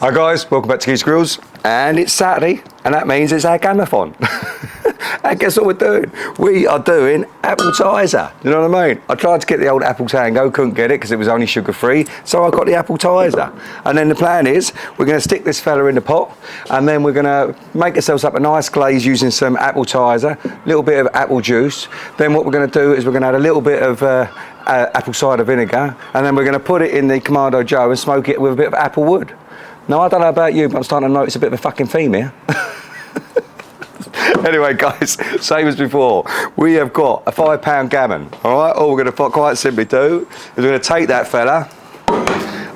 Hi guys, welcome back to Geese Grills, and it's Saturday, and that means it's our Gammonathon. And guess what we're doing? We are doing Appletiser, you know what I mean? I tried to get the old apple tango, couldn't get it because it was only sugar free, so I got the Appletiser. And then the plan is, we're going to stick this fella in the pot, and then we're going to make ourselves up a nice glaze using some Appletiser, a little bit of apple juice. Then what we're going to do is we're going to add a little bit of apple cider vinegar, and then we're going to put it in the Kamado Joe and smoke it with a bit of apple wood. Now, I don't know about you, but I'm starting to notice a bit of a fucking theme here. Anyway, guys, same as before, we have got a £5 gammon, all right? All we're going to quite simply do is we're going to take that fella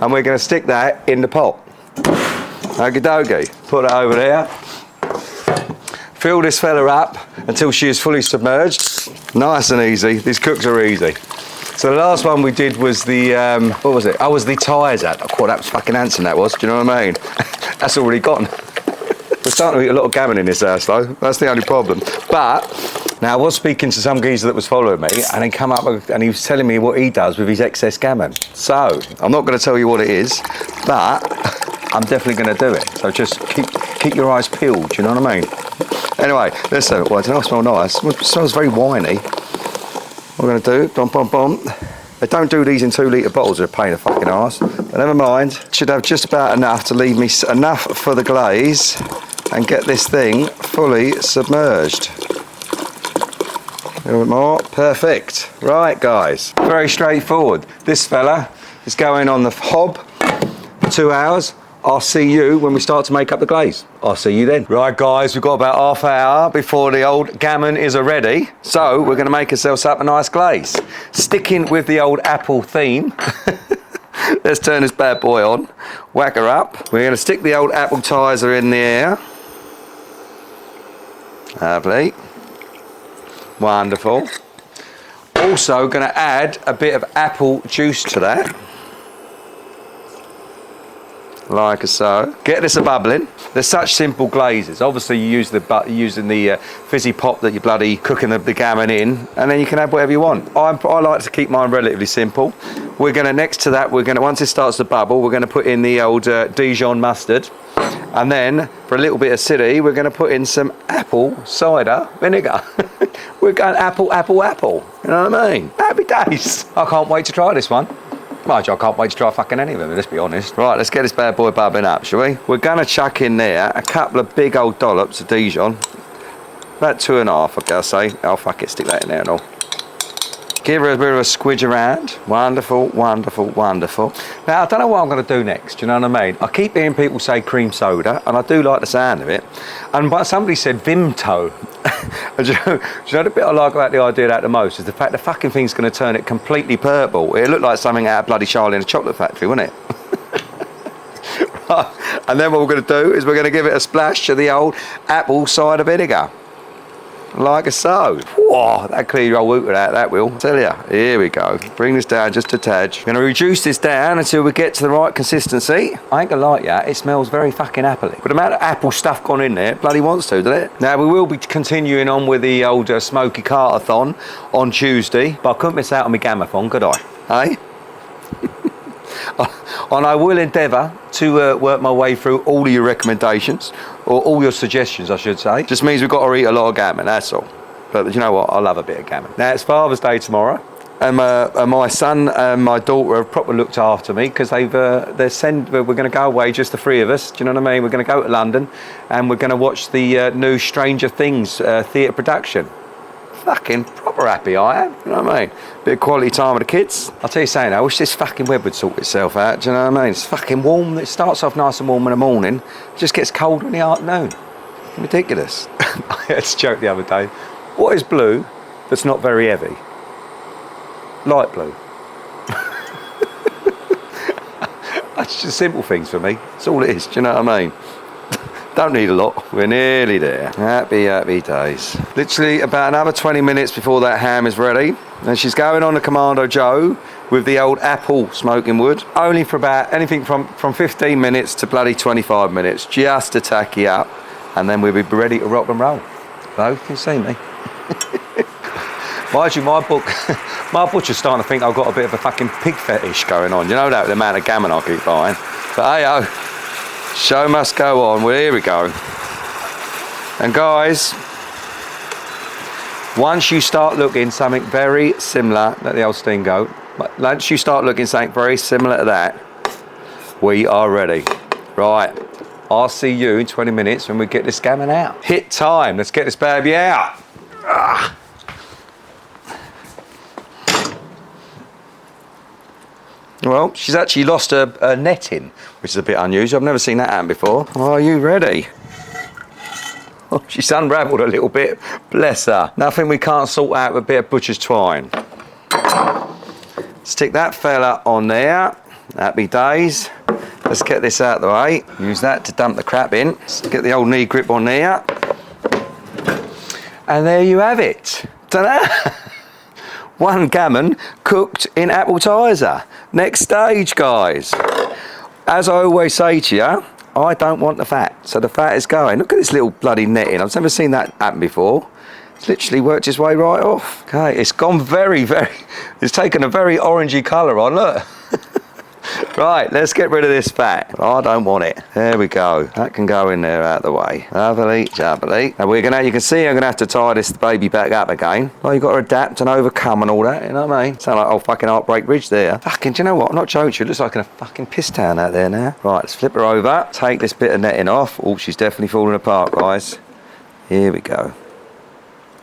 and we're going to stick that in the pot. Okie dokie, put it over there. Fill this fella up until she is fully submerged. Nice and easy. These cooks are easy. So the last one we did was the, what was it? Oh, was the tyres out. Oh, that was fucking handsome, that was. Do you know what I mean? That's already gone. We're starting to eat a lot of gammon in this house, though. That's the only problem. But now I was speaking to some geezer that was following me, and he come up with, and he was telling me what he does with his excess gammon. So I'm not going to tell you what it is, but I'm definitely going to do it. So just keep your eyes peeled. Do you know what I mean? Anyway, let's do it. Well, it doesn't smell nice. It smells very winey. What we're going to do, bum. They don't do these in 2 litre bottles, they're a pain in the fucking arse. But never mind, should have just about enough to leave me enough for the glaze and get this thing fully submerged. A little bit more, perfect. Right guys, very straightforward. This fella is going on the hob for 2 hours. I'll see you when we start to make up the glaze. I'll see you then. Right guys, we've got about half an hour before the old gammon is ready. So we're gonna make ourselves up a nice glaze. Sticking with the old apple theme. Let's turn this bad boy on, whack her up. We're gonna stick the old Appletiser in the air. Lovely. Wonderful. Also gonna add a bit of apple juice to that. Like so. Get this a bubbling. They're such simple glazes. Obviously you use using the fizzy pop that you're bloody cooking the gammon in, and then you can add whatever you want. I like to keep mine relatively simple. We're gonna, next to that, once it starts to bubble, we're gonna put in the old Dijon mustard, and then for a little bit of acidity, we're gonna put in some apple cider vinegar. We're going apple. You know what I mean? Happy days. I can't wait to try this one. Mind you, I can't wait to try fucking any of them, let's be honest. Right, let's get this bad boy bubbling up, shall we? We're going to chuck in there a couple of big old dollops of Dijon. About 2.5, I gotta say. Oh, fuck it, stick that in there and all. Give her a bit of a squidge around. Wonderful. Now, I don't know what I'm going to do next, you know what I mean? I keep hearing people say cream soda, and I do like the sound of it. And but somebody said Vimto. Do you know the bit I like about the idea of that the most is the fact the fucking thing's going to turn it completely purple. It looked like something out of bloody Charlie in a chocolate factory, wouldn't it? Right. And then what we're going to do is we're going to give it a splash of the old apple cider vinegar. Like so. Whoa, that clear your old woot with that will. Tell ya. Here we go. Bring this down just a tad. We're going to reduce this down until we get to the right consistency. I ain't gonna lie, it smells very fucking appley. But the amount of apple stuff gone in there, it bloody wants to, doesn't it? Now we will be continuing on with the old Smoky Cartathon on Tuesday, but I couldn't miss out on my Gammonathon, could I? Hey? And I will endeavour to work my way through all of your recommendations, or all your suggestions I should say. Just means we've got to eat a lot of gammon, that's all. But you know what, I love a bit of gammon. Now it's Father's Day tomorrow, and my son and my daughter have properly looked after me because we're going to go away, just the 3 of us, do you know what I mean? We're going to go to London and we're going to watch the new Stranger Things theatre production. Fucking proper happy I am, you know what I mean? Bit of quality time with the kids. I'll tell you something, I wish this fucking web would sort itself out, do you know what I mean? It's fucking warm, it starts off nice and warm in the morning, it just gets cold in the afternoon. Ridiculous. I had this joke the other day. What is blue that's not very heavy? Light blue. That's just simple things for me, that's all it is, do you know what I mean? Don't need a lot, we're nearly there. Happy days. Literally about another 20 minutes before that ham is ready. And she's going on the Kamado Joe with the old apple smoking wood. Only for about anything from 15 minutes to bloody 25 minutes, just to tacky up. And then we'll be ready to rock and roll. Hello, you can see me. Mind you, my butcher's starting to think I've got a bit of a fucking pig fetish going on. You know that, the amount of gammon I keep buying. But hey, Show must go on. Well, here we go. And guys, once you start looking something very similar, let the old steam go, but once you start looking something very similar to that, we are ready. Right, I'll see you in 20 minutes when we get this gammon out. Hit time, let's get this baby out. Ah. Well, she's actually lost her netting, which is a bit unusual. I've never seen that happen before. Are you ready? Oh, she's unravelled a little bit, bless her. Nothing we can't sort out with a bit of butcher's twine. Stick that fella on there. Happy days. Let's get this out of the way. Use that to dump the crap in. Let's get the old knee grip on there. And there you have it. Ta-da! One gammon cooked in Appletiser. Next stage, guys. As I always say to you, I don't want the fat, so the fat is going. Look at this little bloody netting. I've never seen that happen before. It's literally worked its way right off. Okay, it's gone very, it's taken a very orangey colour on, look. Right, let's get rid of this fat. I don't want it. There we go. That can go in there out of the way. Lovely, jubbly. Now you can see I'm gonna have to tie this baby back up again. Well, you've got to adapt and overcome and all that, you know what I mean? Sound like old fucking Heartbreak Ridge there. Fucking, do you know what? I'm not joking, it looks like a fucking piss town out there now. Right, let's flip her over. Take this bit of netting off. Oh, she's definitely falling apart, guys. Here we go.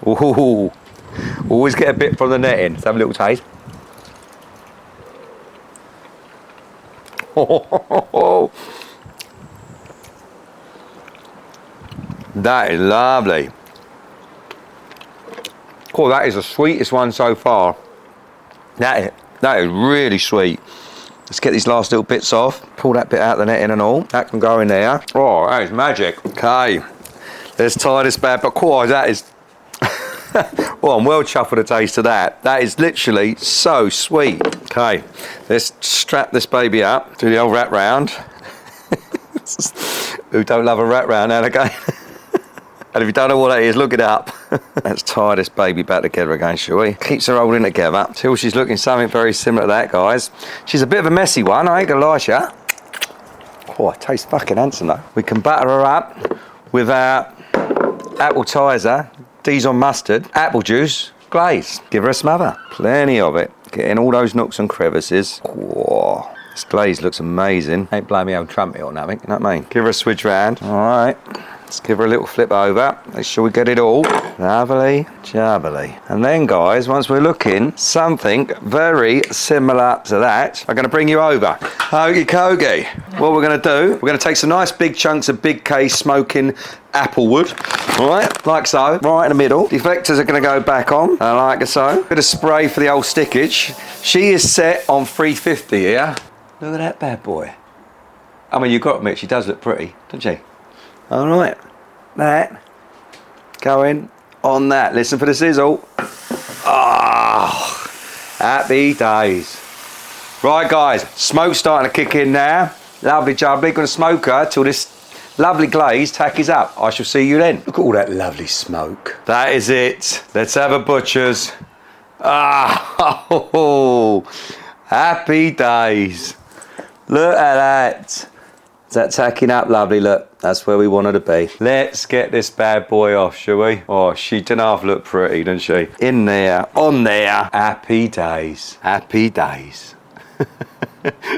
Ooh. Always get a bit from the netting. Let's have a little taste. Oh, that is lovely. Oh, that is the sweetest one so far. That is really sweet. Let's get these last little bits off. Pull that bit out of the netting and all. That can go in there. Oh, that is magic. Okay, let's tie this bad. But cool, that is. Well, I'm well chuffed with the taste of that. That is literally so sweet. Okay, let's strap this baby up. Do the old wrap round. Who don't love a wrap round now and again? And if you don't know what that is, look it up. Let's tie this baby back together again, shall we? Keeps her holding together till she's looking something very similar to that, guys. She's a bit of a messy one, I ain't gonna lie to you. Oh, it tastes fucking handsome though. We can butter her up with our Appletiser, Dijon mustard, apple juice, glaze. Give her a smother. Plenty of it. Get in all those nooks and crevices. Whoa. This glaze looks amazing. Ain't blowing me old trumpet or nothing, you know what I mean? Give her a switch round. All right. Let's give her a little flip over. Make sure we get it all. Lovely, jubbly. And then, guys, once we're looking something very similar to that, I'm going to bring you over. Okie dokie. What we're going to do, we're going to take some nice big chunks of big K smoking apple wood. All right, like so, right in the middle. Deflectors are going to go back on, like so. Bit of spray for the old stickage. She is set on 350 here. Look at that bad boy. I mean, you've got to admit, she does look pretty, doesn't she? All right, that going on that. Listen for the sizzle. Oh, happy days. Right, guys, smoke's starting to kick in now. Lovely jubbly. Going to smoke her till this lovely glaze tackies up. I shall see you then. Look at all that lovely smoke. That is it. Let's have a butcher's. Ah, oh, happy days. Look at that. Is that tacking up lovely? Look, that's where we want her to be. Let's get this bad boy off, shall we? Oh, she didn't half look pretty, doesn't she? In there, on there. Happy days. Happy days.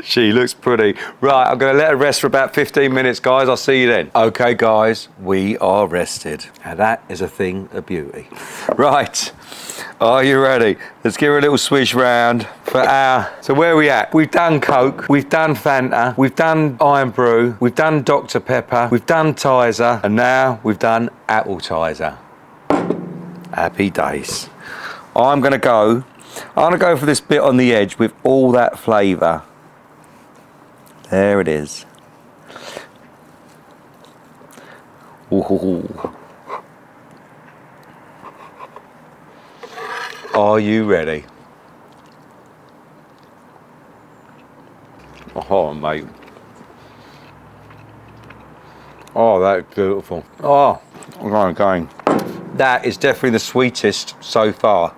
She looks pretty. Right, I'm going to let her rest for about 15 minutes, guys. I'll see you then. Okay, guys, we are rested. Now, that is a thing of beauty. Right, are you ready? Let's give her a little swish round for our... So where are we at? We've done Coke, we've done Fanta, we've done Iron Brew, we've done Dr. Pepper, we've done Tizer, and now we've done Appletiser. Happy days. I'm going to go for this bit on the edge with all that flavour. There it is. Ooh. Are you ready? Oh, mate. Oh, that's beautiful. Oh, I'm going. That is definitely the sweetest so far.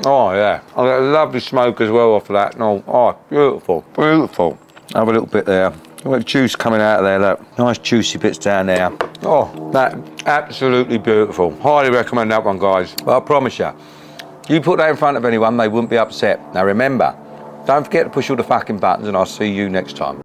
Oh, yeah. I got a lovely smoke as well off of that. No, oh, beautiful, beautiful. Have a little bit there. Look at juice coming out of there, look. Nice juicy bits down there. Oh, that absolutely beautiful. Highly recommend that one, guys. But I promise you put that in front of anyone, they wouldn't be upset. Now remember, don't forget to push all the fucking buttons, and I'll see you next time.